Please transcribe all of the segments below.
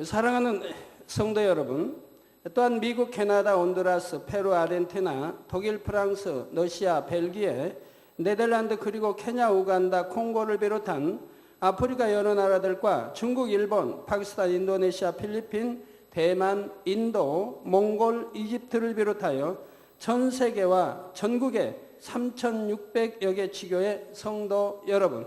사랑하는 성도 여러분, 또한 미국, 캐나다, 온두라스, 페루, 아르헨티나, 독일, 프랑스, 러시아, 벨기에, 네덜란드, 그리고 케냐, 우간다, 콩고를 비롯한 아프리카 여러 나라들과 중국, 일본, 파키스탄, 인도네시아, 필리핀, 대만, 인도, 몽골, 이집트를 비롯하여 전 세계와 전국의 3,600여 개 지교의 성도 여러분,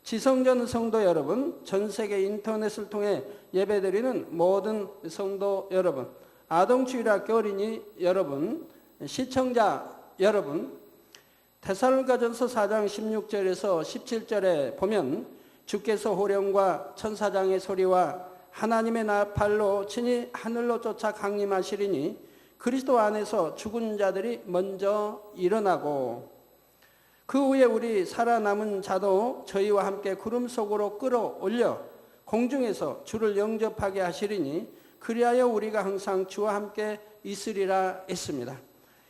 지성전 성도 여러분, 전 세계 인터넷을 통해 예배드리는 모든 성도 여러분, 아동주일학교 어린이 여러분, 시청자 여러분, 데살로니가전서 4장 16절에서 17절에 보면 주께서 호령과 천사장의 소리와 하나님의 나팔로 친히 하늘로 쫓아 강림하시리니 그리스도 안에서 죽은 자들이 먼저 일어나고 그 후에 우리 살아남은 자도 저희와 함께 구름 속으로 끌어올려 공중에서 주를 영접하게 하시리니 그리하여 우리가 항상 주와 함께 있으리라 했습니다.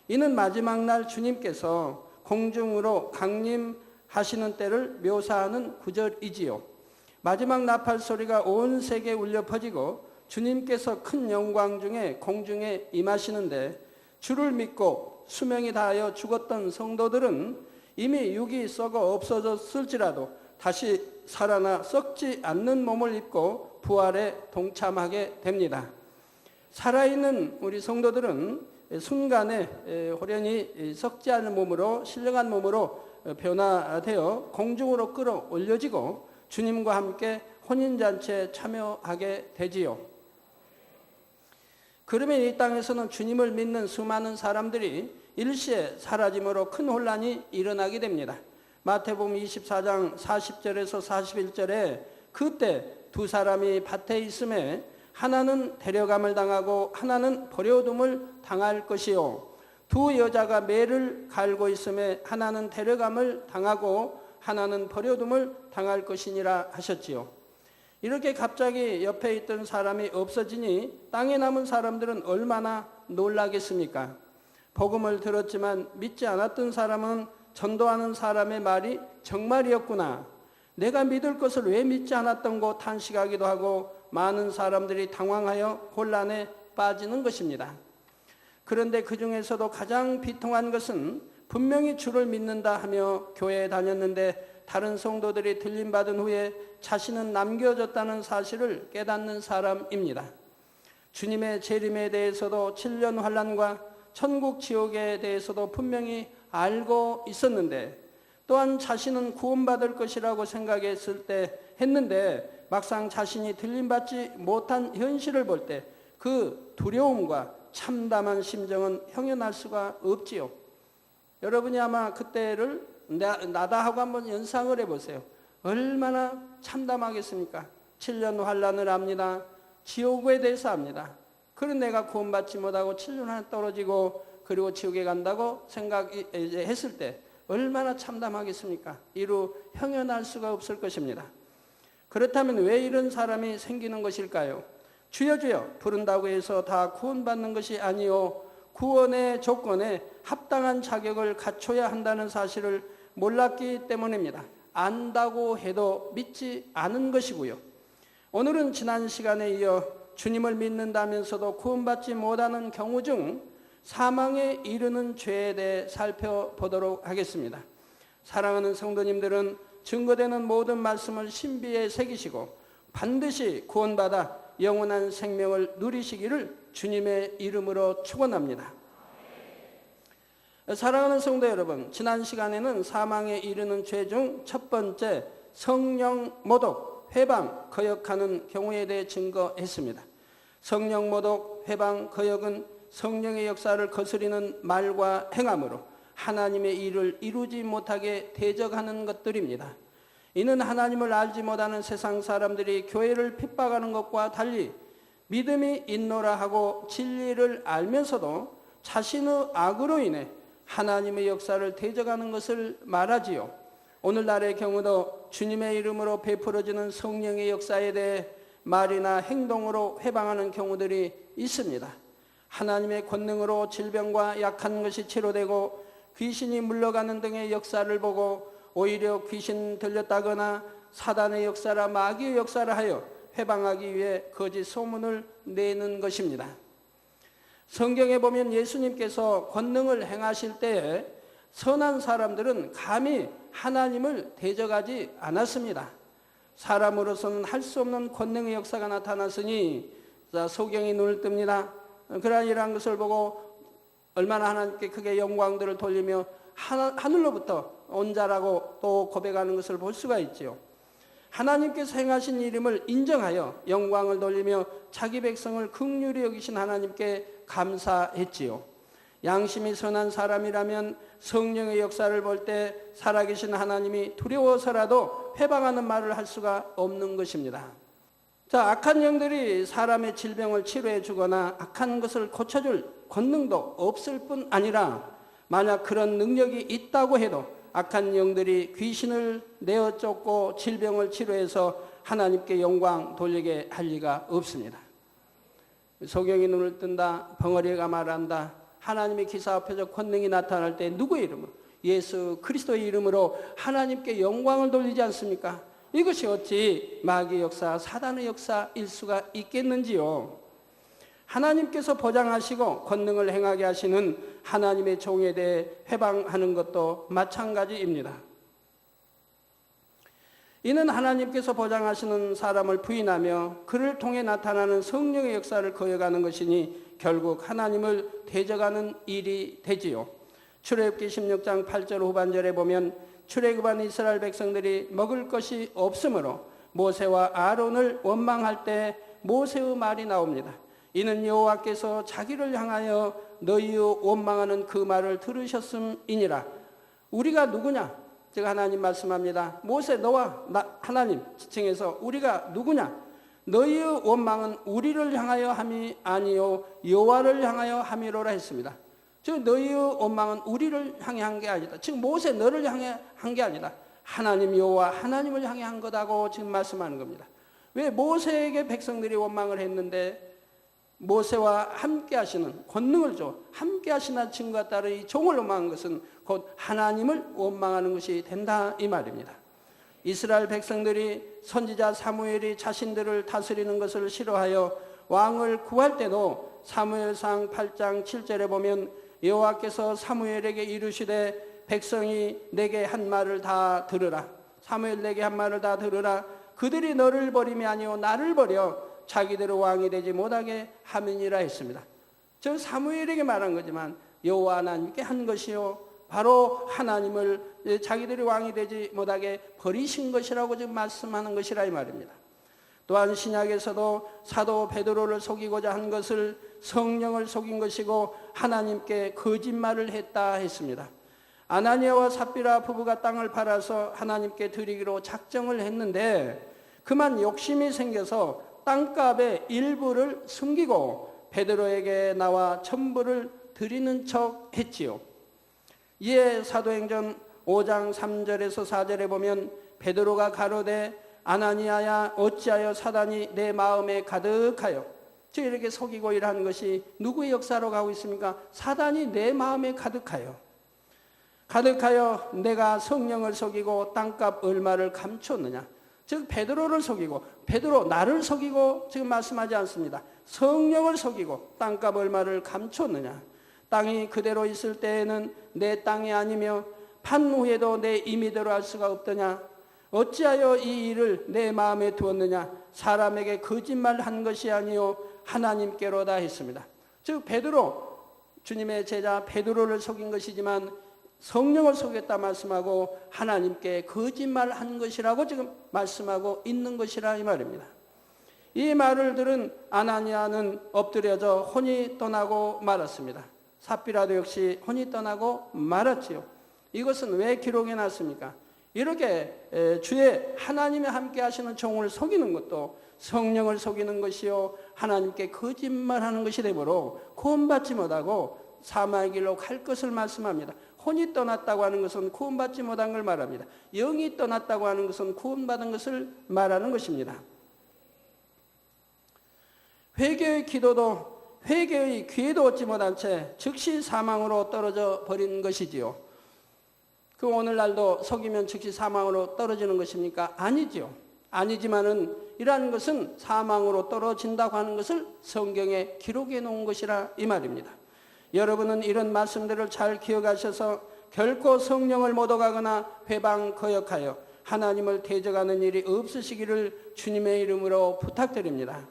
이는 마지막 날 주님께서 공중으로 강림하시는 때를 묘사하는 구절이지요. 마지막 나팔 소리가 온 세계에 울려 퍼지고 주님께서 큰 영광 중에 공중에 임하시는데 주를 믿고 수명이 다하여 죽었던 성도들은 이미 육이 썩어 없어졌을지라도 다시 살아나 썩지 않는 몸을 입고 부활에 동참하게 됩니다. 살아있는 우리 성도들은 순간에 호련히 썩지 않은 몸으로 신령한 몸으로 변화되어 공중으로 끌어올려지고 주님과 함께 혼인잔치에 참여하게 되지요. 그러면 이 땅에서는 주님을 믿는 수많은 사람들이 일시에 사라짐으로 큰 혼란이 일어나게 됩니다. 마태복음 24장 40절에서 41절에 그때 두 사람이 밭에 있음에 하나는 데려감을 당하고 하나는 버려둠을 당할 것이요 두 여자가 매를 갈고 있음에 하나는 데려감을 당하고 하나는 버려둠을 당할 것이니라 하셨지요. 이렇게 갑자기 옆에 있던 사람이 없어지니 땅에 남은 사람들은 얼마나 놀라겠습니까? 복음을 들었지만 믿지 않았던 사람은 전도하는 사람의 말이 정말이었구나. 내가 믿을 것을 왜 믿지 않았던고 탄식하기도 하고 많은 사람들이 당황하여 혼란에 빠지는 것입니다. 그런데 그 중에서도 가장 비통한 것은 분명히 주를 믿는다 하며 교회에 다녔는데 다른 성도들이 들림받은 후에 자신은 남겨졌다는 사실을 깨닫는 사람입니다. 주님의 재림에 대해서도 7년 환난과 천국 지옥에 대해서도 분명히 알고 있었는데 또한 자신은 구원받을 것이라고 했는데 막상 자신이 들림받지 못한 현실을 볼 때 그 두려움과 참담한 심정은 형연할 수가 없지요. 여러분이 아마 그때를 나다 하고 한번 연상을 해보세요. 얼마나 참담하겠습니까? 7년 환난을 압니다. 지옥에 대해서 압니다. 그런 내가 구원받지 못하고 7년 안에 떨어지고 그리고 지옥에 간다고 생각했을 때 얼마나 참담하겠습니까? 이루 형연할 수가 없을 것입니다. 그렇다면 왜 이런 사람이 생기는 것일까요? 주여 주여 부른다고 해서 다 구원받는 것이 아니요 구원의 조건에 합당한 자격을 갖춰야 한다는 사실을 몰랐기 때문입니다. 안다고 해도 믿지 않은 것이고요. 오늘은 지난 시간에 이어 주님을 믿는다면서도 구원받지 못하는 경우 중 사망에 이르는 죄에 대해 살펴보도록 하겠습니다. 사랑하는 성도님들은 증거되는 모든 말씀을 신비에 새기시고 반드시 구원받아 영원한 생명을 누리시기를 주님의 이름으로 축원합니다. 사랑하는 성도 여러분, 지난 시간에는 사망에 이르는 죄 중 첫 번째 성령 모독, 회방, 거역하는 경우에 대해 증거했습니다. 성령 모독, 회방, 거역은 성령의 역사를 거스리는 말과 행함으로 하나님의 일을 이루지 못하게 대적하는 것들입니다. 이는 하나님을 알지 못하는 세상 사람들이 교회를 핍박하는 것과 달리 믿음이 있노라 하고 진리를 알면서도 자신의 악으로 인해 하나님의 역사를 대적하는 것을 말하지요. 오늘날의 경우도 주님의 이름으로 베풀어지는 성령의 역사에 대해 말이나 행동으로 회방하는 경우들이 있습니다. 하나님의 권능으로 질병과 약한 것이 치료되고 귀신이 물러가는 등의 역사를 보고 오히려 귀신 들렸다거나 사단의 역사라 마귀의 역사를 하여 회방하기 위해 거짓 소문을 내는 것입니다. 성경에 보면 예수님께서 권능을 행하실 때에 선한 사람들은 감히 하나님을 대적하지 않았습니다. 사람으로서는 할 수 없는 권능의 역사가 나타났으니 소경이 눈을 뜹니다. 그러나 이러한 것을 보고 얼마나 하나님께 크게 영광들을 돌리며 하늘로부터 온 자라고 또 고백하는 것을 볼 수가 있지요. 하나님께서 행하신 이름을 인정하여 영광을 돌리며 자기 백성을 긍휼히 여기신 하나님께 감사했지요. 양심이 선한 사람이라면 성령의 역사를 볼 때 살아계신 하나님이 두려워서라도 회방하는 말을 할 수가 없는 것입니다. 자, 악한 영들이 사람의 질병을 치료해 주거나 악한 것을 고쳐줄 권능도 없을 뿐 아니라 만약 그런 능력이 있다고 해도 악한 영들이 귀신을 내어 쫓고 질병을 치료해서 하나님께 영광 돌리게 할 리가 없습니다. 소경이 눈을 뜬다, 벙어리가 말한다, 하나님의 기사와 표적 권능이 나타날 때 누구의 이름으로? 예수 그리스도의 이름으로 하나님께 영광을 돌리지 않습니까? 이것이 어찌 마귀의 역사, 사단의 역사일 수가 있겠는지요? 하나님께서 보장하시고 권능을 행하게 하시는 하나님의 종에 대해 회방하는 것도 마찬가지입니다. 이는 하나님께서 보장하시는 사람을 부인하며 그를 통해 나타나는 성령의 역사를 거역하는 것이니 결국 하나님을 대적하는 일이 되지요. 출애굽기 16장 8절 후반절에 보면 출애굽한 이스라엘 백성들이 먹을 것이 없으므로 모세와 아론을 원망할 때 모세의 말이 나옵니다. 이는 여호와께서 자기를 향하여 너희의 원망하는 그 말을 들으셨음이니라. 우리가 누구냐? 제가 하나님 말씀합니다. 모세 너와 나 하나님 지칭해서 우리가 누구냐? 너희의 원망은 우리를 향하여 함이 아니요 여호와를 향하여 함이로라 했습니다. 즉 너희의 원망은 우리를 향해 한 게 아니다. 즉 모세 너를 향해 한 게 아니다. 하나님 여호와 하나님을 향해 한 거다고 지금 말씀하는 겁니다. 왜 모세에게 백성들이 원망을 했는데 모세와 함께 하시는 권능을 줘 함께 하시는 증거가 따른 이 종을 원망한 것은 곧 하나님을 원망하는 것이 된다 이 말입니다. 이스라엘 백성들이 선지자 사무엘이 자신들을 다스리는 것을 싫어하여 왕을 구할 때도 사무엘상 8장 7절에 보면 여호와께서 사무엘에게 이르시되 백성이 내게 한 말을 다 들으라. 사무엘 내게 한 말을 다 들으라. 그들이 너를 버림이 아니오 나를 버려 자기들의 왕이 되지 못하게 함이니라 했습니다. 저 사무엘에게 말한 거지만 여호와 하나님께 한 것이요 바로 하나님을 자기들이 왕이 되지 못하게 버리신 것이라고 지금 말씀하는 것이라 이 말입니다. 또한 신약에서도 사도 베드로를 속이고자 한 것을 성령을 속인 것이고 하나님께 거짓말을 했다 했습니다. 아나니아와 삽비라 부부가 땅을 팔아서 하나님께 드리기로 작정을 했는데 그만 욕심이 생겨서 땅값의 일부를 숨기고 베드로에게 나와 전부를 드리는 척 했지요. 이에 사도행전 5장 3절에서 4절에 보면 베드로가 가로되 아나니아야 어찌하여 사단이 내 마음에 가득하여 즉 이렇게 속이고 일하는 것이 누구의 역사로 가고 있습니까? 사단이 내 마음에 가득하여 내가 성령을 속이고 땅값 얼마를 감추었느냐. 즉 베드로를 속이고 베드로 나를 속이고 지금 말씀하지 않습니다. 성령을 속이고 땅값 얼마를 감추었느냐. 땅이 그대로 있을 때에는 내 땅이 아니며 판 후에도 내 임의대로 할 수가 없더냐. 어찌하여 이 일을 내 마음에 두었느냐. 사람에게 거짓말한 것이 아니요 하나님께로다 했습니다. 즉 베드로 주님의 제자 베드로를 속인 것이지만 성령을 속였다 말씀하고 하나님께 거짓말한 것이라고 지금 말씀하고 있는 것이라 이 말입니다. 이 말을 들은 아나니아는 엎드려져 혼이 떠나고 말았습니다. 삽비라도 역시 혼이 떠나고 말았지요. 이것은 왜 기록해 놨습니까? 이렇게 주의 하나님이 함께 하시는 종을 속이는 것도 성령을 속이는 것이요 하나님께 거짓말하는 것이 되므로 구원받지 못하고 사망의 길로 갈 것을 말씀합니다. 혼이 떠났다고 하는 것은 구원받지 못한 걸 말합니다. 영이 떠났다고 하는 것은 구원받은 것을 말하는 것입니다. 회개의 기도도 회개의 기회도 얻지 못한 채 즉시 사망으로 떨어져 버린 것이지요. 그 오늘날도 속이면 즉시 사망으로 떨어지는 것입니까? 아니지요. 아니지만은 이러한 것은 사망으로 떨어진다고 하는 것을 성경에 기록해 놓은 것이라 이 말입니다. 여러분은 이런 말씀들을 잘 기억하셔서 결코 성령을 못 얻어가거나 회방 거역하여 하나님을 대적하는 일이 없으시기를 주님의 이름으로 부탁드립니다.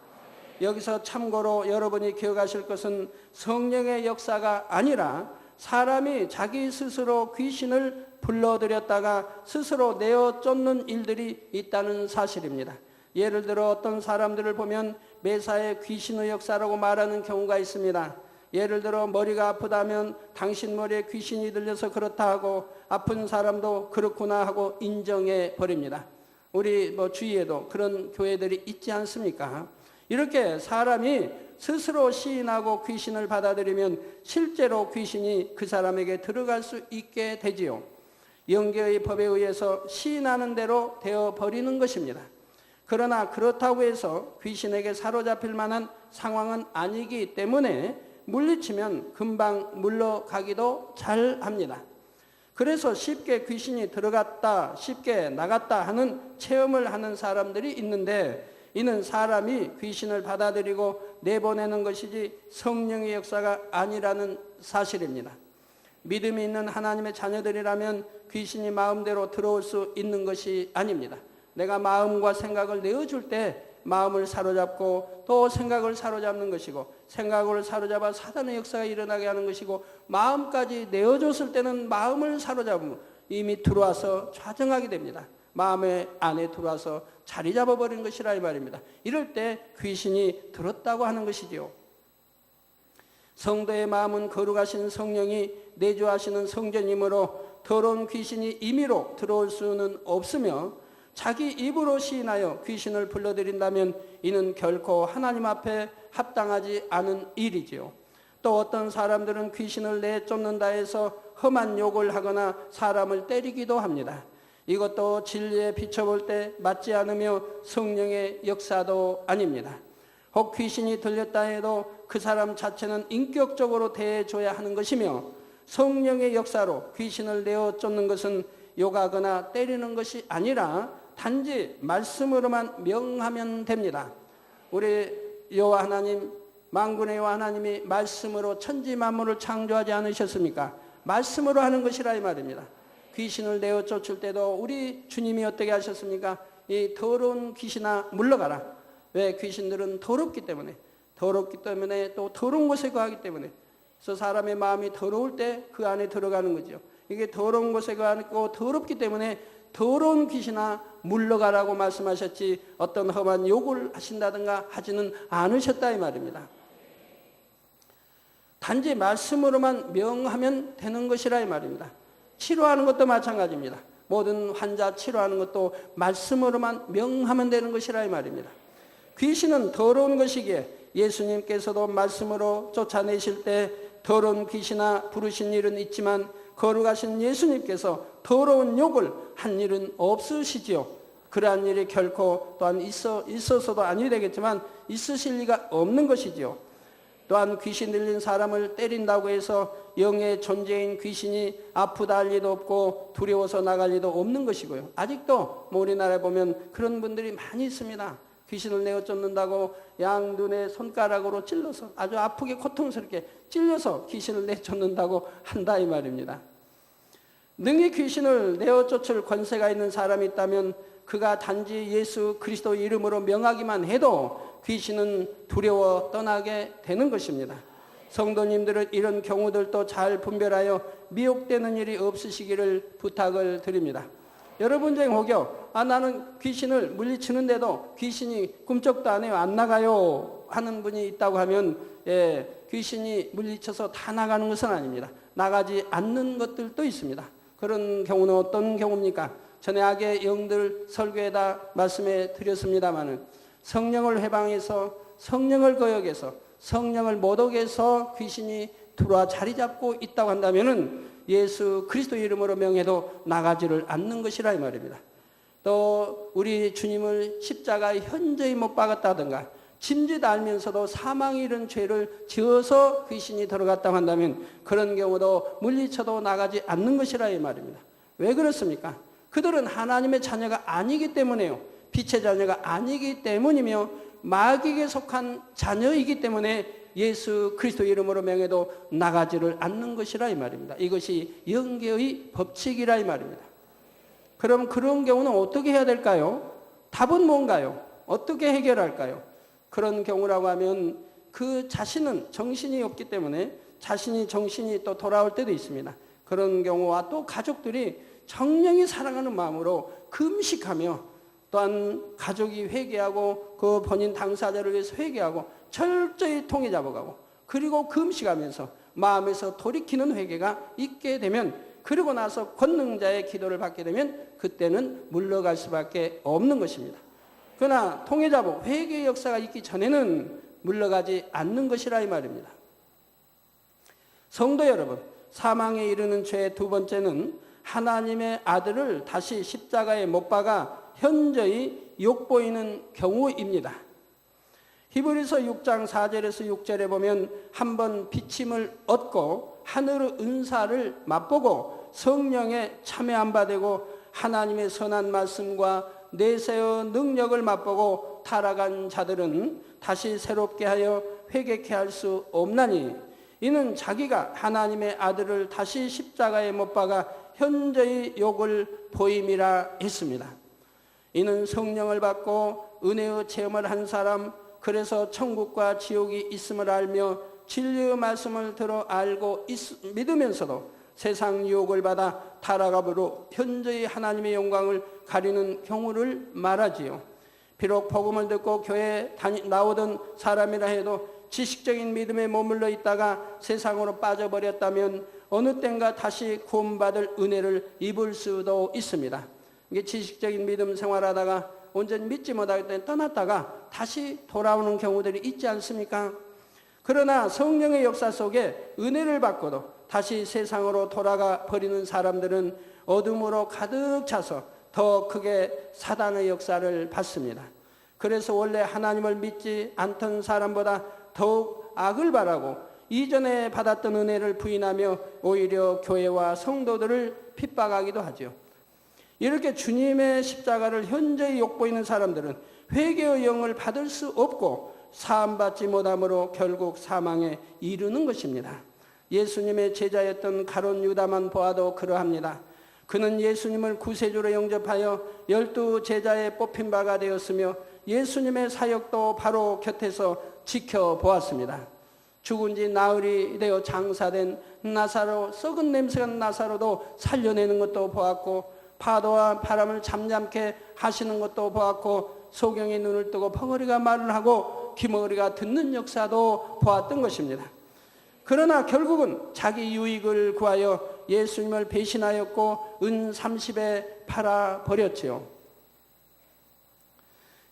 여기서 참고로 여러분이 기억하실 것은 성령의 역사가 아니라 사람이 자기 스스로 귀신을 불러들였다가 스스로 내어 쫓는 일들이 있다는 사실입니다. 예를 들어 어떤 사람들을 보면 매사에 귀신의 역사라고 말하는 경우가 있습니다. 예를 들어 머리가 아프다면 당신 머리에 귀신이 들려서 그렇다 하고 아픈 사람도 그렇구나 하고 인정해 버립니다. 우리 주위에도 그런 교회들이 있지 않습니까? 이렇게 사람이 스스로 시인하고 귀신을 받아들이면 실제로 귀신이 그 사람에게 들어갈 수 있게 되지요. 영계의 법에 의해서 시인하는 대로 되어버리는 것입니다. 그러나 그렇다고 해서 귀신에게 사로잡힐 만한 상황은 아니기 때문에 물리치면 금방 물러가기도 잘합니다. 그래서 쉽게 귀신이 들어갔다 쉽게 나갔다 하는 체험을 하는 사람들이 있는데, 이는 사람이 귀신을 받아들이고 내보내는 것이지 성령의 역사가 아니라는 사실입니다. 믿음이 있는 하나님의 자녀들이라면 귀신이 마음대로 들어올 수 있는 것이 아닙니다. 내가 마음과 생각을 내어줄 때 마음을 사로잡고 또 생각을 사로잡는 것이고, 생각을 사로잡아 사단의 역사가 일어나게 하는 것이고, 마음까지 내어줬을 때는 마음을 사로잡으면 이미 들어와서 좌정하게 됩니다. 마음의 안에 들어와서 자리 잡아버린 것이라 이 말입니다. 이럴 때 귀신이 들었다고 하는 것이지요. 성도의 마음은 거룩하신 성령이 내주하시는 성전이므로 더러운 귀신이 임의로 들어올 수는 없으며, 자기 입으로 시인하여 귀신을 불러들인다면 이는 결코 하나님 앞에 합당하지 않은 일이지요. 또 어떤 사람들은 귀신을 내쫓는다 해서 험한 욕을 하거나 사람을 때리기도 합니다. 이것도 진리에 비춰볼 때 맞지 않으며 성령의 역사도 아닙니다. 혹 귀신이 들렸다 해도 그 사람 자체는 인격적으로 대해줘야 하는 것이며, 성령의 역사로 귀신을 내어 쫓는 것은 욕하거나 때리는 것이 아니라 단지 말씀으로만 명하면 됩니다. 우리 여호와 하나님, 만군의 여호와 하나님이 말씀으로 천지 만물을 창조하지 않으셨습니까? 말씀으로 하는 것이라 이 말입니다. 귀신을 내어 쫓을 때도 우리 주님이 어떻게 하셨습니까? 이 더러운 귀신아 물러가라. 왜? 귀신들은 더럽기 때문에 또 더러운 곳에 거하기 때문에. 그래서 사람의 마음이 더러울 때 그 안에 들어가는 거죠. 이게 더러운 곳에 거하고 더럽기 때문에 더러운 귀신아 물러가라고 말씀하셨지, 어떤 험한 욕을 하신다든가 하지는 않으셨다 이 말입니다. 단지 말씀으로만 명하면 되는 것이라 이 말입니다. 치료하는 것도 마찬가지입니다. 모든 환자 치료하는 것도 말씀으로만 명하면 되는 것이라 이 말입니다. 귀신은 더러운 것이기에 예수님께서도 말씀으로 쫓아내실 때 더러운 귀신아 부르신 일은 있지만 거룩하신 예수님께서 더러운 욕을 한 일은 없으시지요. 그러한 일이 결코 또한 있어서도 아니 되겠지만 있으실 리가 없는 것이지요. 또한 귀신 들린 사람을 때린다고 해서 영의 존재인 귀신이 아프다 할 리도 없고 두려워서 나갈 리도 없는 것이고요. 아직도 우리나라에 보면 그런 분들이 많이 있습니다. 귀신을 내어 쫓는다고 양눈에 손가락으로 찔러서 아주 아프게 고통스럽게 찔려서 귀신을 내쫓는다고 한다 이 말입니다. 능히 귀신을 내어 쫓을 권세가 있는 사람이 있다면 그가 단지 예수 그리스도 이름으로 명하기만 해도 귀신은 두려워 떠나게 되는 것입니다. 성도님들은 이런 경우들도 잘 분별하여 미혹되는 일이 없으시기를 부탁을 드립니다. 여러분 중에 혹여 나는 귀신을 물리치는데도 귀신이 꿈쩍도 안 해요, 안 나가요 하는 분이 있다고 하면 귀신이 물리쳐서 다 나가는 것은 아닙니다. 나가지 않는 것들도 있습니다. 그런 경우는 어떤 경우입니까? 전에 악의 영들 설교에다 말씀해 드렸습니다마는 성령을 회방해서 성령을 거역해서 성령을 못 오게 해서 귀신이 들어와 자리 잡고 있다고 한다면은 예수 그리스도 이름으로 명해도 나가지를 않는 것이라 이 말입니다. 또 우리 주님을 십자가에 현저히 못 박았다든가 짐짓 알면서도 사망이 이른 죄를 지어서 귀신이 들어갔다고 한다면 그런 경우도 물리쳐도 나가지 않는 것이라 이 말입니다. 왜 그렇습니까? 그들은 하나님의 자녀가 아니기 때문에요. 빛의 자녀가 아니기 때문이며 마귀에게 속한 자녀이기 때문에 예수 그리스도 이름으로 명해도 나가지를 않는 것이라 이 말입니다. 이것이 영계의 법칙이라 이 말입니다. 그럼 그런 경우는 어떻게 해야 될까요? 답은 뭔가요? 어떻게 해결할까요? 그런 경우라고 하면 그 자신은 정신이 없기 때문에 정신이 또 돌아올 때도 있습니다. 그런 경우와 또 가족들이 정령이 사랑하는 마음으로 금식하며 또한 가족이 회개하고 그 본인 당사자를 위해서 회개하고 철저히 통해 잡아가고 그리고 금식하면서 마음에서 돌이키는 회개가 있게 되면 그리고 나서 권능자의 기도를 받게 되면 그때는 물러갈 수밖에 없는 것입니다. 그러나 통해 잡고 회개의 역사가 있기 전에는 물러가지 않는 것이라 이 말입니다. 성도 여러분, 사망에 이르는 죄의 두 번째는 하나님의 아들을 다시 십자가에 못 박아 현저히 욕보이는 경우입니다. 히브리서 6장 4절에서 6절에 보면 한번 비침을 얻고 하늘의 은사를 맛보고 성령에 참여한 바 되고 하나님의 선한 말씀과 내세의 능력을 맛보고 타락한 자들은 다시 새롭게 하여 회개케 할 수 없나니 이는 자기가 하나님의 아들을 다시 십자가에 못 박아 현저히 욕을 보임이라 했습니다. 이는 성령을 받고 은혜의 체험을 한 사람, 그래서 천국과 지옥이 있음을 알며 진리의 말씀을 들어 알고 믿으면서도 세상 유혹을 받아 타락함으로 현저히 하나님의 영광을 가리는 경우를 말하지요. 비록 복음을 듣고 교회에 나오던 사람이라 해도 지식적인 믿음에 머물러 있다가 세상으로 빠져버렸다면 어느 땐가 다시 구원받을 은혜를 입을 수도 있습니다. 이게 지식적인 믿음 생활하다가 온전히 믿지 못하기 때문에 떠났다가 다시 돌아오는 경우들이 있지 않습니까? 그러나 성령의 역사 속에 은혜를 받고도 다시 세상으로 돌아가 버리는 사람들은 어둠으로 가득 차서 더 크게 사단의 역사를 받습니다. 그래서 원래 하나님을 믿지 않던 사람보다 더욱 악을 바라고 이전에 받았던 은혜를 부인하며 오히려 교회와 성도들을 핍박하기도 하죠. 이렇게 주님의 십자가를 현저히 욕보이는 사람들은 회개의 영을 받을 수 없고 사함받지 못함으로 결국 사망에 이르는 것입니다. 예수님의 제자였던 가룟 유다만 보아도 그러합니다. 그는 예수님을 구세주로 영접하여 12 제자에 뽑힌 바가 되었으며 예수님의 사역도 바로 곁에서 지켜보았습니다. 죽은 지 나흘이 되어 장사된 나사로, 썩은 냄새가 난 나사로도 살려내는 것도 보았고 파도와 바람을 잠잠케 하시는 것도 보았고 소경이 눈을 뜨고 벙어리가 말을 하고 기머리가 듣는 역사도 보았던 것입니다. 그러나 결국은 자기 유익을 구하여 예수님을 배신하였고 은 30에 팔아버렸지요.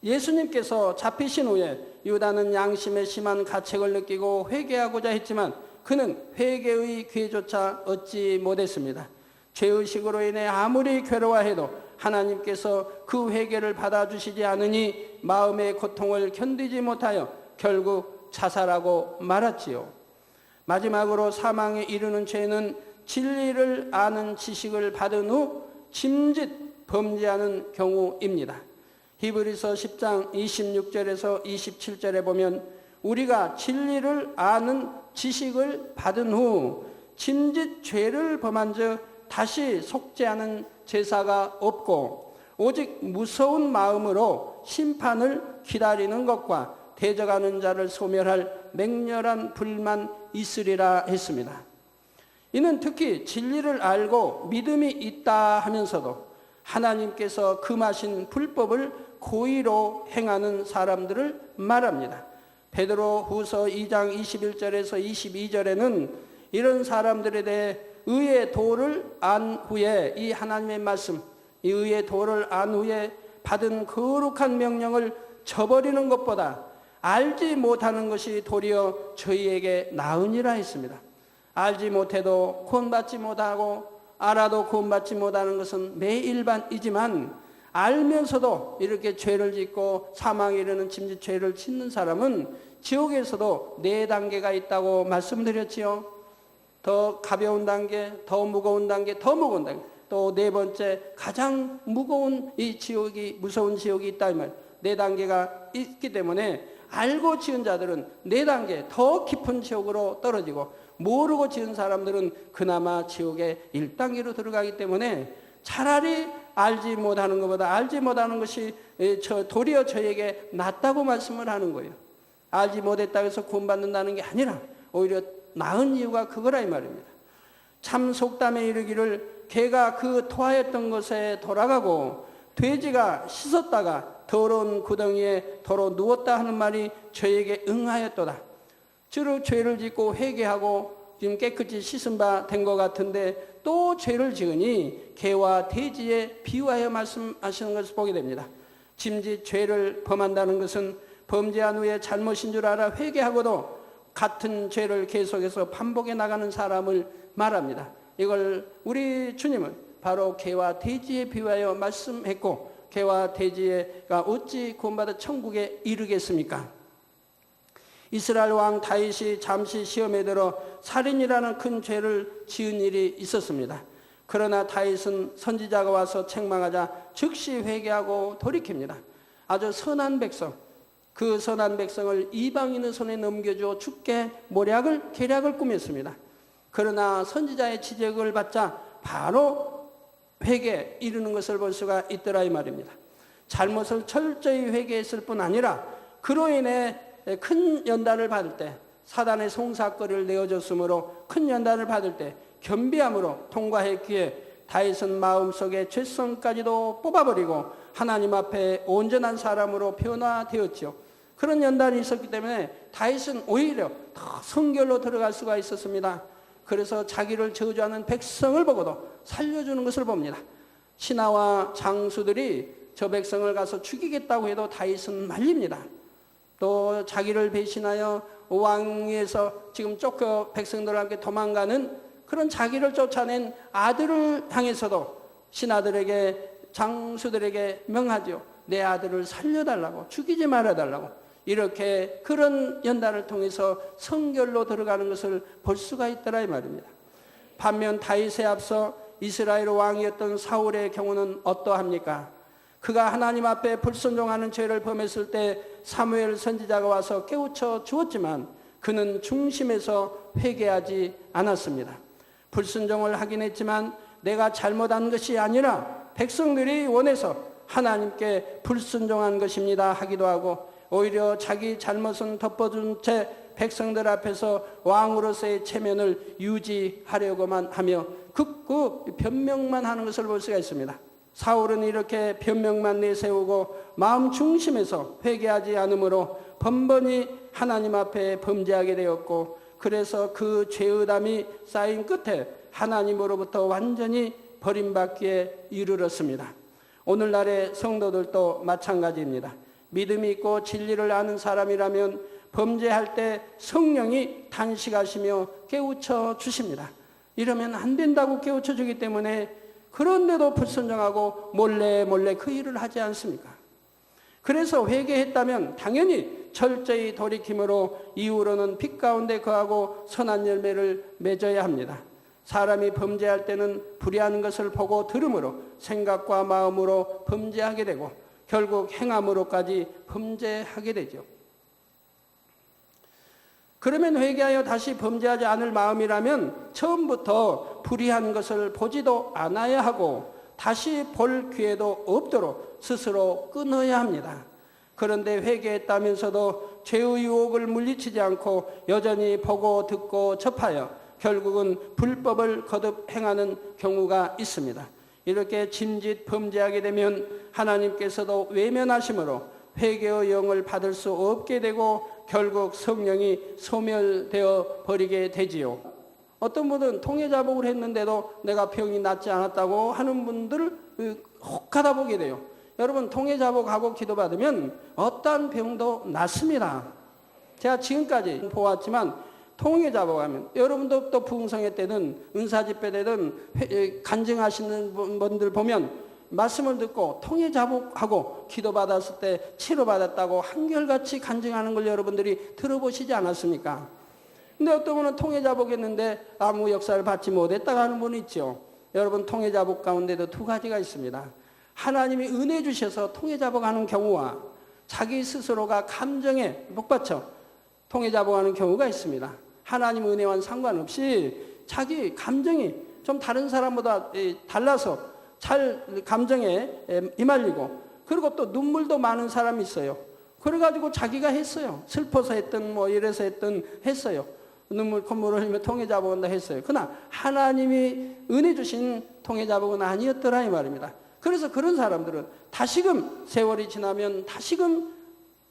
예수님께서 잡히신 후에 유다는 양심의 심한 가책을 느끼고 회개하고자 했지만 그는 회개의 기회조차 얻지 못했습니다. 죄의식으로 인해 아무리 괴로워해도 하나님께서 그 회개를 받아주시지 않으니 마음의 고통을 견디지 못하여 결국 자살하고 말았지요. 마지막으로 사망에 이르는 죄는 진리를 아는 지식을 받은 후 짐짓 범죄하는 경우입니다. 히브리서 10장 26절에서 27절에 보면 우리가 진리를 아는 지식을 받은 후 짐짓 죄를 범한 즉 다시 속죄하는 제사가 없고 오직 무서운 마음으로 심판을 기다리는 것과 대적하는 자를 소멸할 맹렬한 불만 있으리라 했습니다. 이는 특히 진리를 알고 믿음이 있다 하면서도 하나님께서 금하신 불법을 고의로 행하는 사람들을 말합니다. 베드로후서 2장 21절에서 22절에는 이런 사람들에 대해 의의 도를 안 후에 이 하나님의 말씀, 이 의의 도를 안 후에 받은 거룩한 명령을 저버리는 것보다 알지 못하는 것이 도리어 저희에게 나으니라 했습니다. 알지 못해도 구원받지 못하고 알아도 구원받지 못하는 것은 매일반이지만 알면서도 이렇게 죄를 짓고 사망에 이르는 짐짓 죄를 짓는 사람은 지옥에서도 4단계가 있다고 말씀드렸지요. 더 가벼운 단계, 더 무거운 단계, 더 무거운 단계. 또 4번째 가장 무거운 이 지옥이, 무서운 지옥이 있다 이 말. 4단계가 있기 때문에 알고 지은 자들은 4단계 더 깊은 지옥으로 떨어지고, 모르고 지은 사람들은 그나마 지옥의 1단계로 들어가기 때문에 차라리 알지 못하는 것보다 알지 못하는 것이 도리어 저에게 낫다고 말씀을 하는 거예요. 알지 못했다고 해서 구원받는다는 게 아니라 오히려 나은 이유가 그거라 이 말입니다. 참 속담에 이르기를 개가 그 토하였던 것에 돌아가고 돼지가 씻었다가 더러운 구덩이에 도로 누웠다 하는 말이 저에게 응하였도다. 주로 죄를 짓고 회개하고 지금 깨끗이 씻은 바 된 것 같은데 또 죄를 지으니 개와 돼지에 비유하여 말씀하시는 것을 보게 됩니다. 짐짓 죄를 범한다는 것은 범죄한 후에 잘못인 줄 알아 회개하고도 같은 죄를 계속해서 반복해 나가는 사람을 말합니다. 이걸 우리 주님은 바로 개와 돼지에 비유하여 말씀했고, 개와 돼지가 어찌 구원받아 천국에 이르겠습니까? 이스라엘 왕 다윗이 잠시 시험에 들어 살인이라는 큰 죄를 지은 일이 있었습니다. 그러나 다윗은 선지자가 와서 책망하자 즉시 회개하고 돌이킵니다. 아주 선한 백성, 그 선한 백성을 이방인의 손에 넘겨주어 죽게 계략을 꾸몄습니다. 그러나 선지자의 지적을 받자 바로 회개에 이르는 것을 볼 수가 있더라 이 말입니다. 잘못을 철저히 회개했을 뿐 아니라 그로 인해 큰 연단을 받을 때, 사단의 송사거리를 내어줬으므로 큰 연단을 받을 때 겸비함으로 통과했기에 다윗은 마음속에 죄성까지도 뽑아버리고 하나님 앞에 온전한 사람으로 변화되었죠. 그런 연단이 있었기 때문에 다윗은 오히려 더 성결로 들어갈 수가 있었습니다. 그래서 자기를 저주하는 백성을 보고도 살려주는 것을 봅니다. 신하와 장수들이 저 백성을 가서 죽이겠다고 해도 다윗은 말립니다. 또 자기를 배신하여 왕위에서 지금 쫓겨 백성들과 함께 도망가는 그런 자기를 쫓아낸 아들을 향해서도 신하들에게, 장수들에게 명하죠. 내 아들을 살려달라고, 죽이지 말아달라고. 이렇게 그런 연단을 통해서 성결로 들어가는 것을 볼 수가 있더라 이 말입니다. 반면 다윗에 앞서 이스라엘 왕이었던 사울의 경우는 어떠합니까? 그가 하나님 앞에 불순종하는 죄를 범했을 때 사무엘 선지자가 와서 깨우쳐 주었지만 그는 중심에서 회개하지 않았습니다. 불순종을 하긴 했지만 내가 잘못한 것이 아니라 백성들이 원해서 하나님께 불순종한 것입니다 하기도 하고, 오히려 자기 잘못은 덮어준 채 백성들 앞에서 왕으로서의 체면을 유지하려고만 하며 극구 변명만 하는 것을 볼 수가 있습니다. 사울은 이렇게 변명만 내세우고 마음 중심에서 회개하지 않으므로 번번이 하나님 앞에 범죄하게 되었고, 그래서 그 죄의담이 쌓인 끝에 하나님으로부터 완전히 버림받기에 이르렀습니다. 오늘날의 성도들도 마찬가지입니다. 믿음이 있고 진리를 아는 사람이라면 범죄할 때 성령이 단식하시며 깨우쳐 주십니다. 이러면 안 된다고 깨우쳐 주기 때문에 그런데도 불순종하고 몰래 그 일을 하지 않습니까? 그래서 회개했다면 당연히 철저히 돌이킴으로 이후로는 빛 가운데 거하고 선한 열매를 맺어야 합니다. 사람이 범죄할 때는 불의한 것을 보고 들음으로 생각과 마음으로 범죄하게 되고 결국 행함으로까지 범죄하게 되죠. 그러면 회개하여 다시 범죄하지 않을 마음이라면 처음부터 불의한 것을 보지도 않아야 하고 다시 볼 기회도 없도록 스스로 끊어야 합니다. 그런데 회개했다면서도 죄의 유혹을 물리치지 않고 여전히 보고 듣고 접하여 결국은 불법을 거듭 행하는 경우가 있습니다. 이렇게 짐짓 범죄하게 되면 하나님께서도 외면하심으로 회개의 영을 받을 수 없게 되고 결국 성령이 소멸되어 버리게 되지요. 어떤 분은 통해자복을 했는데도 내가 병이 낫지 않았다고 하는 분들을 혹하다 보게 돼요. 여러분, 통해자복하고 기도받으면 어떠한 병도 낫습니다. 제가 지금까지 보았지만 통해자복하면 여러분도 또 부흥성회 때든 은사집회 때든 간증하시는 분들 보면 말씀을 듣고 통해자복하고 기도받았을 때 치료받았다고 한결같이 간증하는 걸 여러분들이 들어보시지 않았습니까? 근데 어떤 분은 통해자복했는데 아무 역사를 받지 못했다고 하는 분이 있죠. 여러분, 통해자복 가운데도 두 가지가 있습니다. 하나님이 은혜 주셔서 통해자복하는 경우와 자기 스스로가 감정에 목받쳐 통해자복하는 경우가 있습니다. 하나님 은혜와는 상관없이 자기 감정이 좀 다른 사람보다 달라서 잘 감정에 휘말리고, 그리고 또 눈물도 많은 사람이 있어요. 그래가지고 자기가 했어요. 슬퍼서 했든 뭐 이래서 했든 했어요. 눈물 콧물을 흘리며 통해자복한다 했어요. 그러나 하나님이 은혜 주신 통해자복은 아니었더라 이 말입니다. 그래서 그런 사람들은 다시금 세월이 지나면 다시금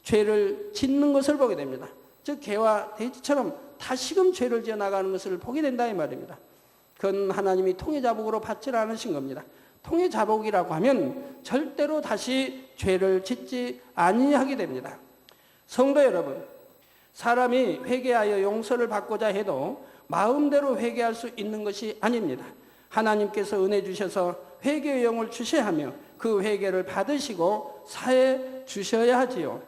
죄를 짓는 것을 보게 됩니다. 즉 개와 돼지처럼 다시금 죄를 지어 나가는 것을 보게 된다 이 말입니다. 그건 하나님이 통해자복으로 받지 않으신 겁니다. 통해자복이라고 하면 절대로 다시 죄를 짓지 아니하게 됩니다. 성도 여러분, 사람이 회개하여 용서를 받고자 해도 마음대로 회개할 수 있는 것이 아닙니다. 하나님께서 은혜 주셔서 회개의 영을 주셔야 하며 그 회개를 받으시고 사해 주셔야 하지요.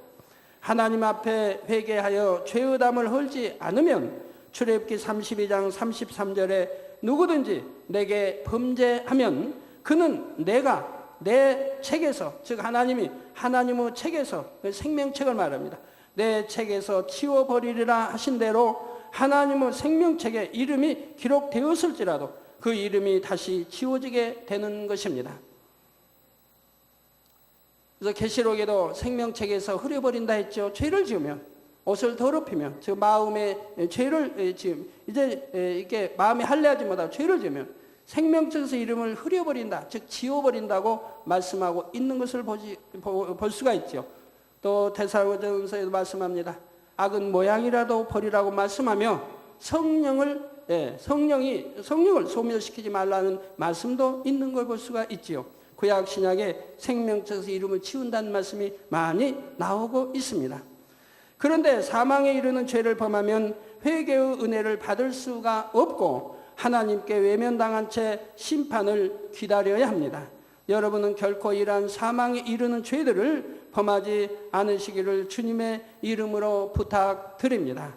하나님 앞에 회개하여 죄의담을 헐지 않으면 출애굽기 32장 33절에 누구든지 내게 범죄하면 그는 내가 내 책에서, 즉 하나님의 책에서, 생명책을 말합니다. 내 책에서 지워버리리라 하신 대로 하나님의 생명책에 이름이 기록되었을지라도 그 이름이 다시 지워지게 되는 것입니다. 그래서 계시록에도 생명책에서 흐려버린다 했죠. 죄를 지으면, 옷을 더럽히면, 즉 마음에 죄를 지으면, 이제 이렇게 마음에 할례하지 못하고 죄를 지으면 생명책에서 이름을 흐려버린다, 즉 지워버린다고 말씀하고 있는 것을 볼 수가 있죠. 또 데살로니가전서에도 말씀합니다. 악은 모양이라도 버리라고 말씀하며 성령을 소멸시키지 말라는 말씀도 있는 걸 볼 수가 있지요. 구약 신약에 생명책에서 이름을 지운다는 말씀이 많이 나오고 있습니다. 그런데 사망에 이르는 죄를 범하면 회개의 은혜를 받을 수가 없고 하나님께 외면당한 채 심판을 기다려야 합니다. 여러분은 결코 이러한 사망에 이르는 죄들을 범하지 않으시기를 주님의 이름으로 부탁드립니다.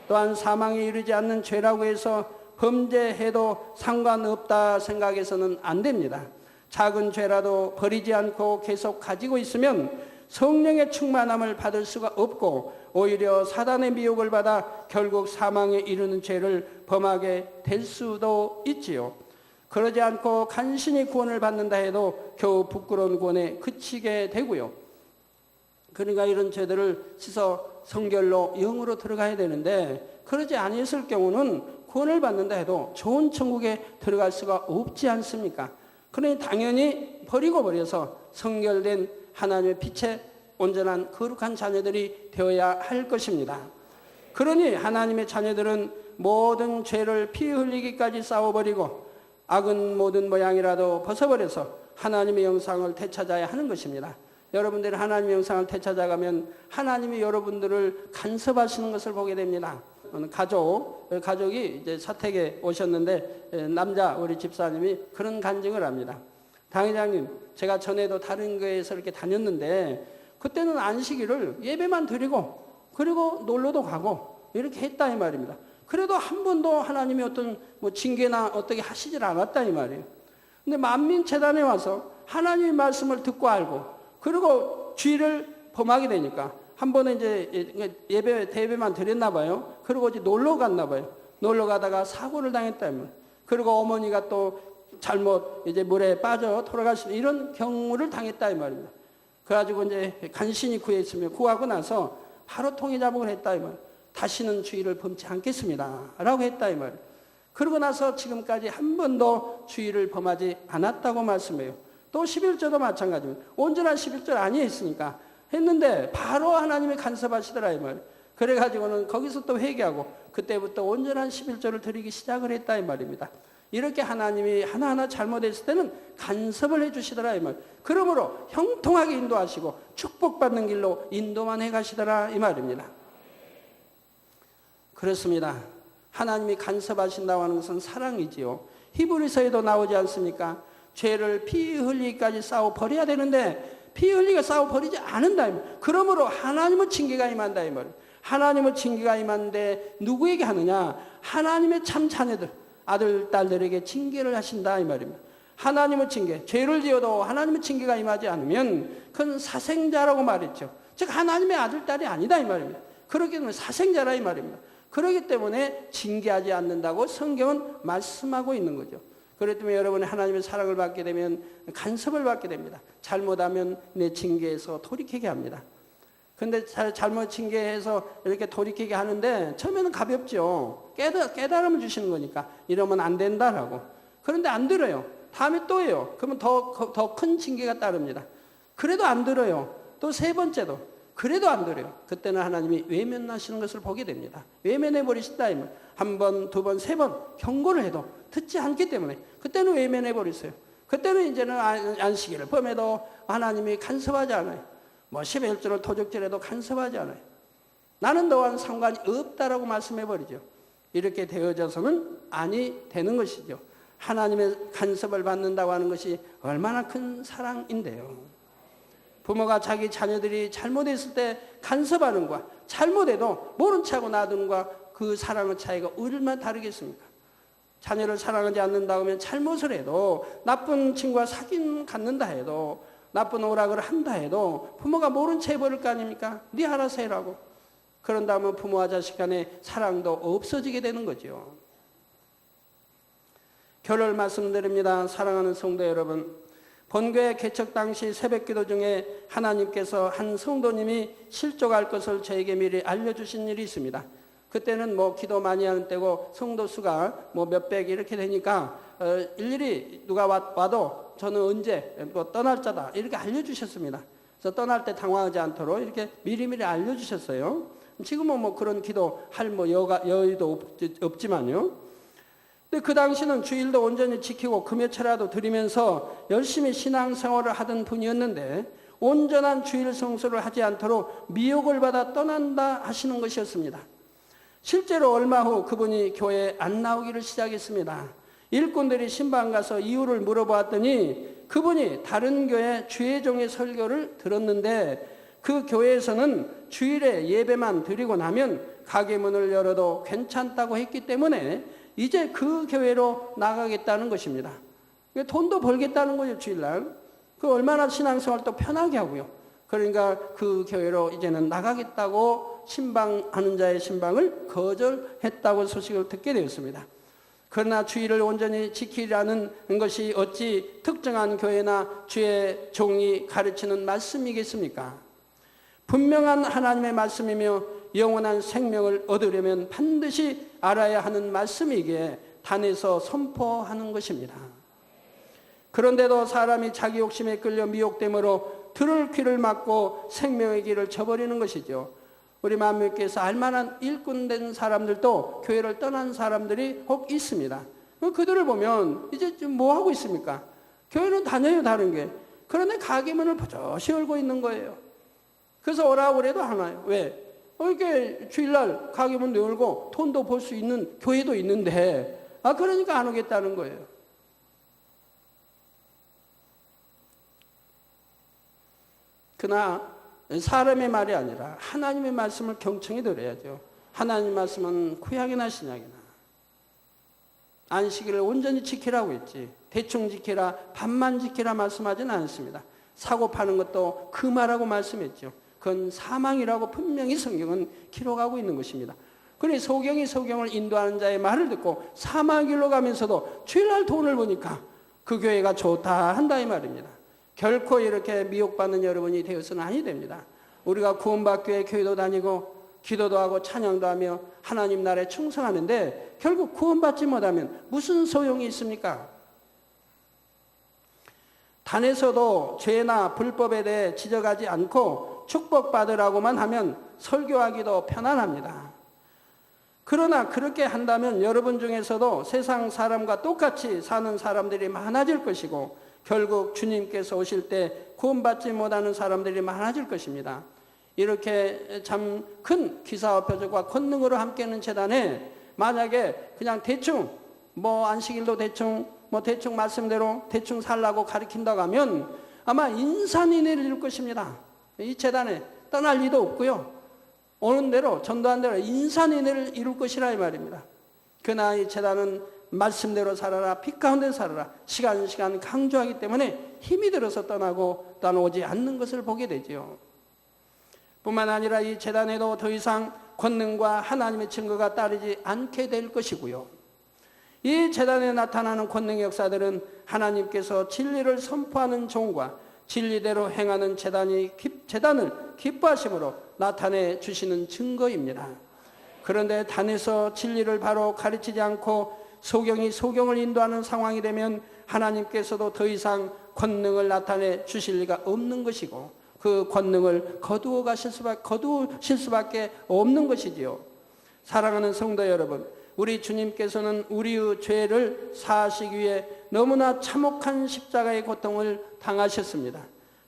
또한 사망에 이르지 않는 죄라고 해서 범죄해도 상관없다 생각해서는 안 됩니다. 작은 죄라도 버리지 않고 계속 가지고 있으면 성령의 충만함을 받을 수가 없고 오히려 사단의 미혹을 받아 결국 사망에 이르는 죄를 범하게 될 수도 있지요. 그러지 않고 간신히 구원을 받는다 해도 겨우 부끄러운 구원에 그치게 되고요. 그러니까 이런 죄들을 씻어 성결로 영으로 들어가야 되는데 그러지 아니했을 경우는 구원을 받는다 해도 좋은 천국에 들어갈 수가 없지 않습니까? 그러니 당연히 버려서 성결된 하나님의 빛에 온전한 거룩한 자녀들이 되어야 할 것입니다. 그러니 하나님의 자녀들은 모든 죄를 피 흘리기까지 싸워버리고 악은 모든 모양이라도 벗어버려서 하나님의 영상을 되찾아야 하는 것입니다. 여러분들이 하나님의 영상을 되찾아가면 하나님이 여러분들을 간섭하시는 것을 보게 됩니다. 가족이 이제 사택에 오셨는데 남자 우리 집사님이 그런 간증을 합니다. 당회장님, 제가 전에도 다른 교회에서 이렇게 다녔는데 그때는 안식일을 예배만 드리고 그리고 놀러도 가고 이렇게 했다 이 말입니다. 그래도 한 번도 하나님이 어떤 징계나 어떻게 하시질 않았다 이 말이에요. 근데 만민재단에 와서 하나님의 말씀을 듣고 알고 그리고 주의를 범하게 되니까 한 번은 이제 대배만 드렸나 봐요. 그리고 이제 놀러 갔나 봐요. 놀러 가다가 사고를 당했다면, 그리고 어머니가 또 잘못 이제 물에 빠져 돌아가시는 이런 경우를 당했다 이 말입니다. 그래가지고 이제 간신히 구했으며 구하고 나서 바로 통해자복을 했다 이 말. 다시는 주의를 범치 않겠습니다라고 했다 이 말. 그러고 나서 지금까지 한 번도 주의를 범하지 않았다고 말씀해요. 또 11조도 마찬가지입니다. 온전한 11조 아니에 있으니까 했는데 바로 하나님이 간섭하시더라 이 말. 그래가지고는 거기서 또 회개하고 그때부터 온전한 11조를 드리기 시작을 했다 이 말입니다. 이렇게 하나님이 하나하나 잘못했을 때는 간섭을 해주시더라 이 말. 그러므로 형통하게 인도하시고 축복받는 길로 인도만 해가시더라 이 말입니다. 그렇습니다. 하나님이 간섭하신다고 하는 것은 사랑이지요. 히브리서에도 나오지 않습니까? 죄를 피 흘리기까지 싸워 버려야 되는데 피 흘리게 싸워 버리지 않는다. 그러므로 하나님의 징계가 임한다 이 말이에요. 하나님의 징계가 임하는데 누구에게 하느냐? 하나님의 참 자녀들, 아들, 딸들에게 징계를 하신다 이 말입니다. 하나님의 징계, 죄를 지어도 하나님의 징계가 임하지 않으면 그건 사생자라고 말했죠. 즉 하나님의 아들, 딸이 아니다 이 말입니다. 그렇기 때문에 사생자라 이 말입니다. 그렇기 때문에 징계하지 않는다고 성경은 말씀하고 있는 거죠. 그렇기 때문에 여러분이 하나님의 사랑을 받게 되면 간섭을 받게 됩니다. 잘못하면 내 징계에서 돌이키게 합니다. 근데 잘못 징계해서 이렇게 돌이키게 하는데 처음에는 가볍죠. 깨달음을 주시는 거니까 이러면 안 된다라고. 그런데 안 들어요. 다음에 또 해요. 그러면 더 큰 징계가 따릅니다. 그래도 안 들어요. 또 세 번째도 그래도 안 들어요. 그때는 하나님이 외면하시는 것을 보게 됩니다. 외면해 버리신다. 한 번, 두 번, 세 번 경고를 해도 듣지 않기 때문에 그때는 외면해 버리세요. 그때는 이제는 안식일을 범해도 하나님이 간섭하지 않아요. 뭐 11조를 도적질해도 간섭하지 않아요. 나는 너와는 상관이 없다라고 말씀해 버리죠. 이렇게 되어져서는 아니 되는 것이죠. 하나님의 간섭을 받는다고 하는 것이 얼마나 큰 사랑인데요. 부모가 자기 자녀들이 잘못했을 때 간섭하는 것과 잘못해도 모른 척하고 놔두는 것과 그 사랑의 차이가 얼마나 다르겠습니까? 자녀를 사랑하지 않는다고 하면 잘못을 해도 나쁜 친구와 사귐 갖는다 해도 나쁜 오락을 한다 해도 부모가 모른 채 해버릴 거 아닙니까? 네 알아서 해라고. 그런다면 부모와 자식 간의 사랑도 없어지게 되는 거죠. 결론을 말씀드립니다. 사랑하는 성도 여러분, 본교회 개척 당시 새벽기도 중에 하나님께서 한 성도님이 실족할 것을 저에게 미리 알려주신 일이 있습니다. 그때는 뭐 기도 많이 하는 때고 성도 수가 뭐 몇백 이렇게 되니까 일일이 누가 와도 저는 언제 뭐 떠날 자다 이렇게 알려주셨습니다. 그래서 떠날 때 당황하지 않도록 이렇게 미리미리 알려주셨어요. 지금은 뭐 그런 기도 할 뭐 여유도 없지만요. 근데 그 당시는 주일도 온전히 지키고 금요체라도 드리면서 열심히 신앙생활을 하던 분이었는데 온전한 주일 성수를 하지 않도록 미혹을 받아 떠난다 하시는 것이었습니다. 실제로 얼마 후 그분이 교회에 안 나오기를 시작했습니다. 일꾼들이 신방 가서 이유를 물어보았더니 그분이 다른 교회 주회종의 설교를 들었는데 그 교회에서는 주일에 예배만 드리고 나면 가게 문을 열어도 괜찮다고 했기 때문에 이제 그 교회로 나가겠다는 것입니다. 돈도 벌겠다는 거죠, 주일날. 그 얼마나 신앙생활도 편하게 하고요. 그러니까 그 교회로 이제는 나가겠다고 신방하는 자의 신방을 거절했다고 소식을 듣게 되었습니다. 그러나 주일을 온전히 지키라는 것이 어찌 특정한 교회나 주의 종이 가르치는 말씀이겠습니까? 분명한 하나님의 말씀이며 영원한 생명을 얻으려면 반드시 알아야 하는 말씀이기에 단에서 선포하는 것입니다. 그런데도 사람이 자기 욕심에 끌려 미혹됨으로 들을 귀를 막고 생명의 길을 저버리는 것이죠. 우리 만민교회에서 알만한 일꾼된 사람들도 교회를 떠난 사람들이 혹 있습니다. 그들을 보면 이제 좀 뭐 하고 있습니까? 교회는 다녀요, 다른 게. 그런데 가게 문을 버젓이 열고 있는 거예요. 그래서 오라고 그래도 안 와요. 왜? 이렇게 주일날 가게 문 열고 돈도 벌 수 있는 교회도 있는데, 그러니까 안 오겠다는 거예요. 그러나 사람의 말이 아니라 하나님의 말씀을 경청히 들어야죠. 하나님 말씀은 구약이나 신약이나 안식일을 온전히 지키라고 했지 대충 지키라 반만 지키라 말씀하지는 않습니다. 사고 파는 것도 금하라고 말씀했죠. 그건 사망이라고 분명히 성경은 기록하고 있는 것입니다. 그러니 소경이 소경을 인도하는 자의 말을 듣고 사망의 길로 가면서도 주일날 돈을 보니까 그 교회가 좋다 한다 이 말입니다. 결코 이렇게 미혹받는 여러분이 되어서는 아니 됩니다. 우리가 구원받기 교회도 다니고 기도도 하고 찬양도 하며 하나님 나라에 충성하는데 결국 구원받지 못하면 무슨 소용이 있습니까? 단에서도 죄나 불법에 대해 지적하지 않고 축복받으라고만 하면 설교하기도 편안합니다. 그러나 그렇게 한다면 여러분 중에서도 세상 사람과 똑같이 사는 사람들이 많아질 것이고 결국 주님께서 오실 때 구원받지 못하는 사람들이 많아질 것입니다. 이렇게 참 큰 기사와 표적과 권능으로 함께하는 재단에 만약에 그냥 대충 뭐 안식일도 대충 뭐 대충 말씀대로 대충 살라고 가르친다고 하면 아마 인산인해를 이룰 것입니다. 이 재단에 떠날 리도 없고요. 오는 대로 전도한 대로 인산인해를 이룰 것이라 이 말입니다. 그러나 이 재단은 말씀대로 살아라, 빛 가운데 살아라, 시간 강조하기 때문에 힘이 들어서 떠나고 떠나오지 않는 것을 보게 되지요. 뿐만 아니라 이 재단에도 더 이상 권능과 하나님의 증거가 따르지 않게 될 것이고요. 이 재단에 나타나는 권능의 역사들은 하나님께서 진리를 선포하는 종과 진리대로 행하는 재단을 기뻐하심으로 나타내 주시는 증거입니다. 그런데 단에서 진리를 바로 가르치지 않고 소경이 소경을 인도하는 상황이 되면 하나님께서도 더 이상 권능을 나타내 주실 리가 없는 것이고 그 권능을 거두실 수밖에 없는 것이지요. 사랑하는 성도 여러분, 우리 주님께서는 우리의 죄를 사하시기 위해 너무나 참혹한 십자가의 고통을 당하셨습니다.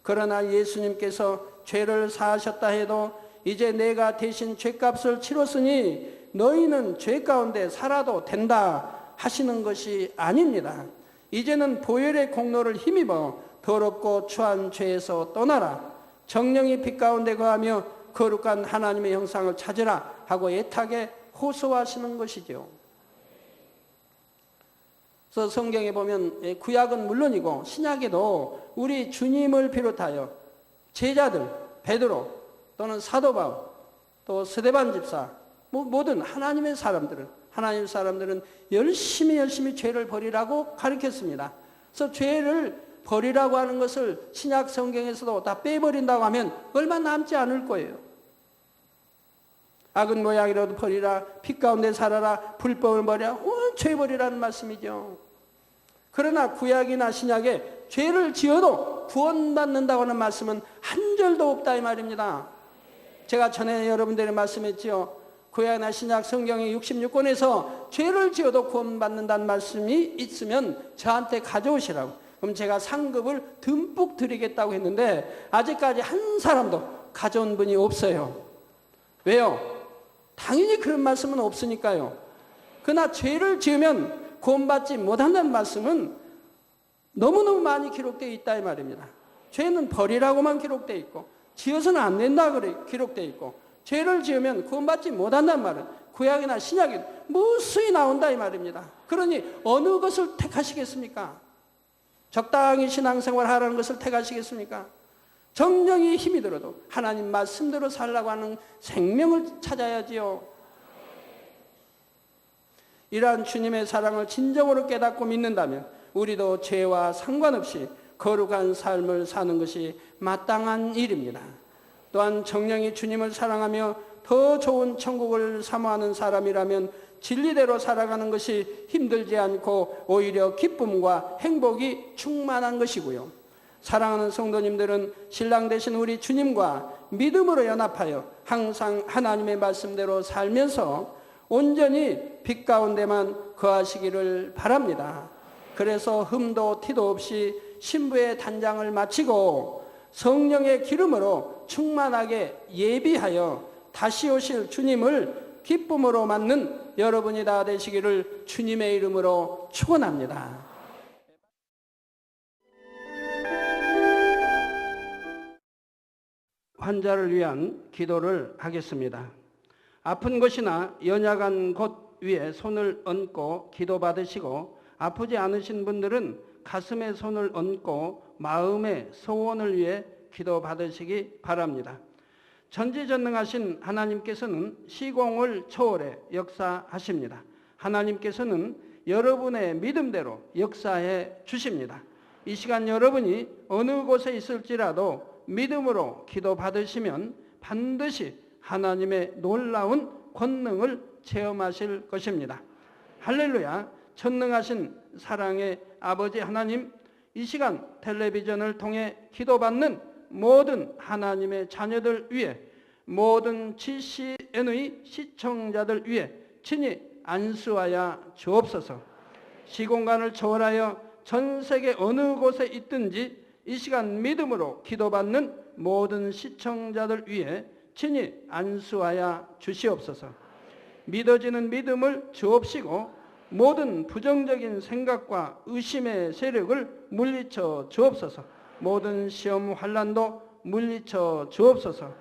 그러나 예수님께서 죄를 사하셨다 해도 이제 내가 대신 죄값을 치렀으니 너희는 죄 가운데 살아도 된다 하시는 것이 아닙니다. 이제는 보혈의 공로를 힘입어 더럽고 추한 죄에서 떠나라. 정령이 빛 가운데 거하며 거룩한 하나님의 형상을 찾으라 하고 애타게 호소하시는 것이죠. 그래서 성경에 보면 구약은 물론이고 신약에도 우리 주님을 비롯하여 제자들, 베드로 또는 사도 바울, 또 스데반 집사, 모든 하나님 사람들은 열심히 죄를 버리라고 가르쳤습니다. 그래서 죄를 버리라고 하는 것을 신약 성경에서도 다 빼버린다고 하면 얼마 남지 않을 거예요. 악은 모양이라도 버리라, 빛 가운데 살아라, 불법을 버리라, 온 죄 버리라는 말씀이죠. 그러나 구약이나 신약에 죄를 지어도 구원받는다고 하는 말씀은 한 절도 없다 이 말입니다. 제가 전에 여러분들에게 말씀했지요. 구약이나 신약 성경의 66권에서 죄를 지어도 구원받는다는 말씀이 있으면 저한테 가져오시라고. 그럼 제가 상급을 듬뿍 드리겠다고 했는데 아직까지 한 사람도 가져온 분이 없어요. 왜요? 당연히 그런 말씀은 없으니까요. 그러나 죄를 지으면 구원받지 못한다는 말씀은 너무너무 많이 기록되어 있다 이 말입니다. 죄는 버리라고만 기록되어 있고 지어서는 안 된다 그래 기록되어 있고 죄를 지으면 구원받지 못한다는 말은 구약이나 신약에 무수히 나온다 이 말입니다. 그러니 어느 것을 택하시겠습니까? 적당히 신앙생활 하라는 것을 택하시겠습니까? 정령이 힘이 들어도 하나님 말씀대로 살라고 하는 생명을 찾아야지요. 이러한 주님의 사랑을 진정으로 깨닫고 믿는다면 우리도 죄와 상관없이 거룩한 삶을 사는 것이 마땅한 일입니다. 또한 정령이 주님을 사랑하며 더 좋은 천국을 사모하는 사람이라면 진리대로 살아가는 것이 힘들지 않고 오히려 기쁨과 행복이 충만한 것이고요. 사랑하는 성도님들은 신랑 되신 우리 주님과 믿음으로 연합하여 항상 하나님의 말씀대로 살면서 온전히 빛 가운데만 거하시기를 바랍니다. 그래서 흠도 티도 없이 신부의 단장을 마치고 성령의 기름으로 충만하게 예비하여 다시 오실 주님을 기쁨으로 맞는 여러분이 다 되시기를 주님의 이름으로 축원합니다. 환자를 위한 기도를 하겠습니다. 아픈 곳이나 연약한 곳 위에 손을 얹고 기도받으시고 아프지 않으신 분들은 가슴에 손을 얹고 마음의 소원을 위해 기도받으시기 바랍니다. 전지전능하신 하나님께서는 시공을 초월해 역사하십니다. 하나님께서는 여러분의 믿음대로 역사해 주십니다. 이 시간 여러분이 어느 곳에 있을지라도 믿음으로 기도받으시면 반드시 하나님의 놀라운 권능을 체험하실 것입니다. 할렐루야. 전능하신 사랑의 아버지 하나님, 이 시간 텔레비전을 통해 기도받는 모든 하나님의 자녀들 위해, 모든 GCN의 시청자들 위해 친히 안수하여 주옵소서. 시공간을 초월하여 전 세계 어느 곳에 있든지 이 시간 믿음으로 기도받는 모든 시청자들 위해 친히 안수하여 주시옵소서. 믿어지는 믿음을 주옵시고 모든 부정적인 생각과 의심의 세력을 물리쳐 주옵소서. 모든 시험 환난도 물리쳐 주옵소서.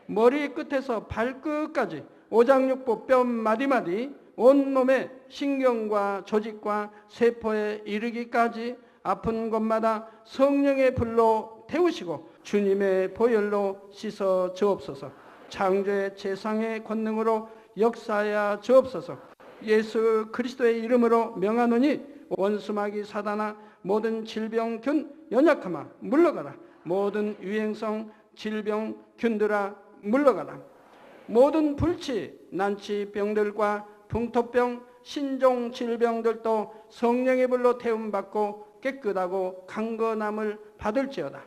머리 끝에서 발끝까지 오장육부 뼈 마디마디 온몸의 신경과 조직과 세포에 이르기까지 아픈 곳마다 성령의 불로 태우시고 주님의 보혈로 씻어 주옵소서. 창조의 제상의 권능으로 역사하여 주옵소서. 예수 그리스도의 이름으로 명하노니 원수마귀 사단아 모든 질병균 연약함아 물러가라. 모든 유행성 질병균들아 물러가라. 모든 불치 난치병들과 풍토병 신종 질병들도 성령의 불로 태움받고 깨끗하고 강건함을 받을지어다.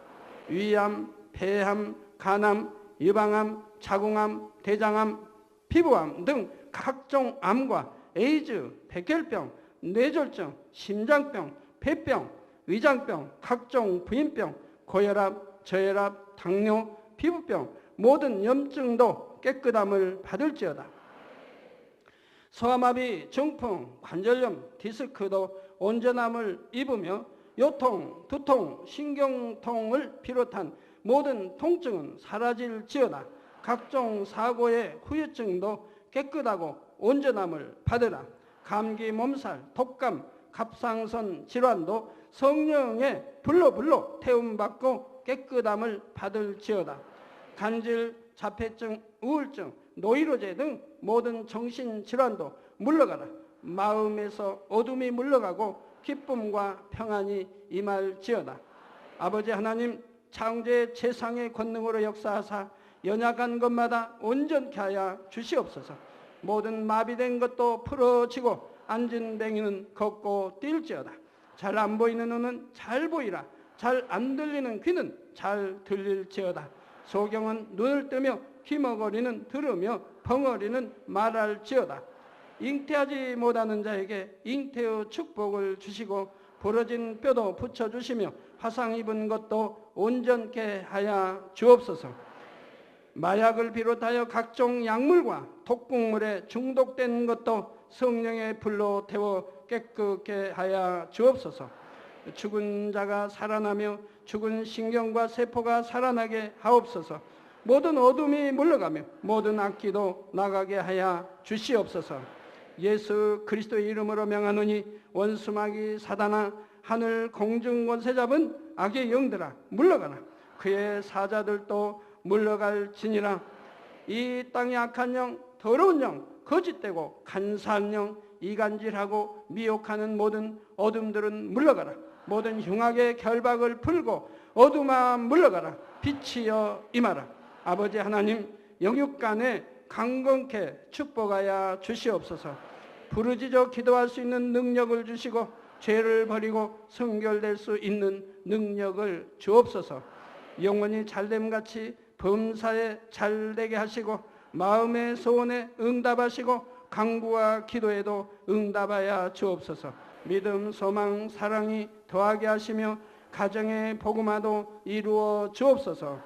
위암, 폐암, 간암, 유방암, 자궁암, 대장암, 피부암 등 각종 암과 에이즈, 백혈병, 뇌졸중, 심장병, 폐병, 위장병, 각종 부인병, 고혈압, 저혈압, 당뇨, 피부병, 모든 염증도 깨끗함을 받을지어다. 소아마비, 중풍, 관절염, 디스크도 온전함을 입으며 요통, 두통, 신경통을 비롯한 모든 통증은 사라질지어다. 각종 사고의 후유증도 깨끗하고 온전함을 받으라. 감기, 몸살, 독감, 갑상선 질환도 성령의 불로 태움받고 깨끗함을 받을지어다. 간질, 자폐증, 우울증, 노이로제 등 모든 정신질환도 물러가라. 마음에서 어둠이 물러가고 기쁨과 평안이 임할지어다. 아버지 하나님, 창조의 제상의 권능으로 역사하사 연약한 것마다 온전케 하여 주시옵소서. 모든 마비된 것도 풀어지고 앉은 뱅이는 걷고 뛸지어다. 잘 안 보이는 눈은 잘 보이라. 잘 안 들리는 귀는 잘 들릴지어다. 소경은 눈을 뜨며 귀머거리는 들으며 벙어리는 말할지어다. 잉태하지 못하는 자에게 잉태의 축복을 주시고 부러진 뼈도 붙여주시며 화상 입은 것도 온전케 하여 주옵소서. 마약을 비롯하여 각종 약물과 독극물에 중독된 것도 성령의 불로 태워 깨끗게 하여 주옵소서. 죽은 자가 살아나며 죽은 신경과 세포가 살아나게 하옵소서. 모든 어둠이 물러가며 모든 악기도 나가게 하여 주시옵소서. 예수 그리스도의 이름으로 명하노니 원수마귀 사단아 하늘 공중 권세 잡은 악의 영들아 물러가라. 그의 사자들도 물러갈지니라. 이 땅의 악한 영, 더러운 영, 거짓되고 간사한 영, 이간질하고 미혹하는 모든 어둠들은 물러가라. 모든 흉악의 결박을 풀고 어둠아 물러가라. 빛이여 임하라. 아버지 하나님, 영육간에 강건케 축복하여 주시옵소서. 부르짖어 기도할 수 있는 능력을 주시고 죄를 버리고 성결될 수 있는 능력을 주옵소서. 영원히 잘됨같이 범사에 잘되게 하시고 마음의 소원에 응답하시고 간구와 기도에도 응답하여 주옵소서. 믿음, 소망, 사랑이 더하게 하시며 가정의 복음화도 이루어 주옵소서.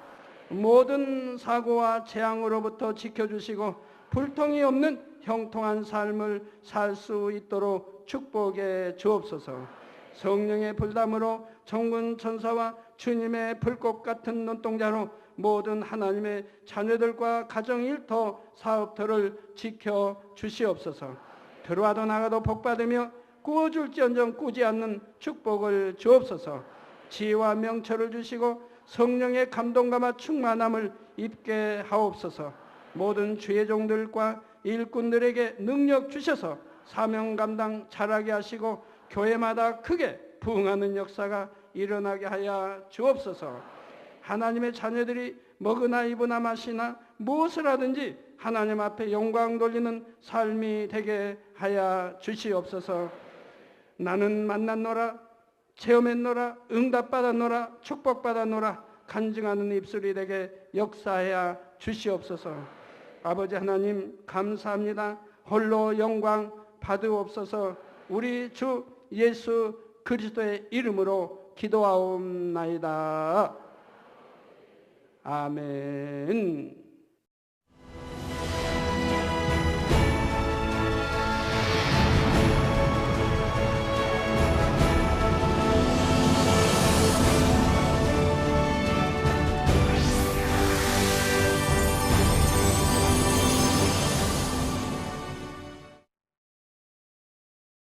모든 사고와 재앙으로부터 지켜주시고 불통이 없는 형통한 삶을 살 수 있도록 축복해 주옵소서. 성령의 불담으로 정군 천사와 주님의 불꽃 같은 눈동자로 모든 하나님의 자녀들과 가정 일터 사업터를 지켜 주시옵소서. 들어와도 나가도 복받으며 꾸어줄지언정 꾸지 않는 축복을 주옵소서. 지혜와 명철을 주시고 성령의 감동감화 충만함을 입게 하옵소서. 모든 주의 종들과 일꾼들에게 능력 주셔서 사명 감당 잘하게 하시고 교회마다 크게 부흥하는 역사가 일어나게 하여 주옵소서. 하나님의 자녀들이 먹으나 입으나 마시나 무엇을 하든지 하나님 앞에 영광 돌리는 삶이 되게 하여 주시옵소서. 나는 만났노라, 체험했노라, 응답받았노라, 축복받았노라 간증하는 입술이 되게 역사하여 주시옵소서. 아버지 하나님 감사합니다. 홀로 영광 받으옵소서. 우리 주 예수 그리스도의 이름으로 기도하옵나이다. 아멘.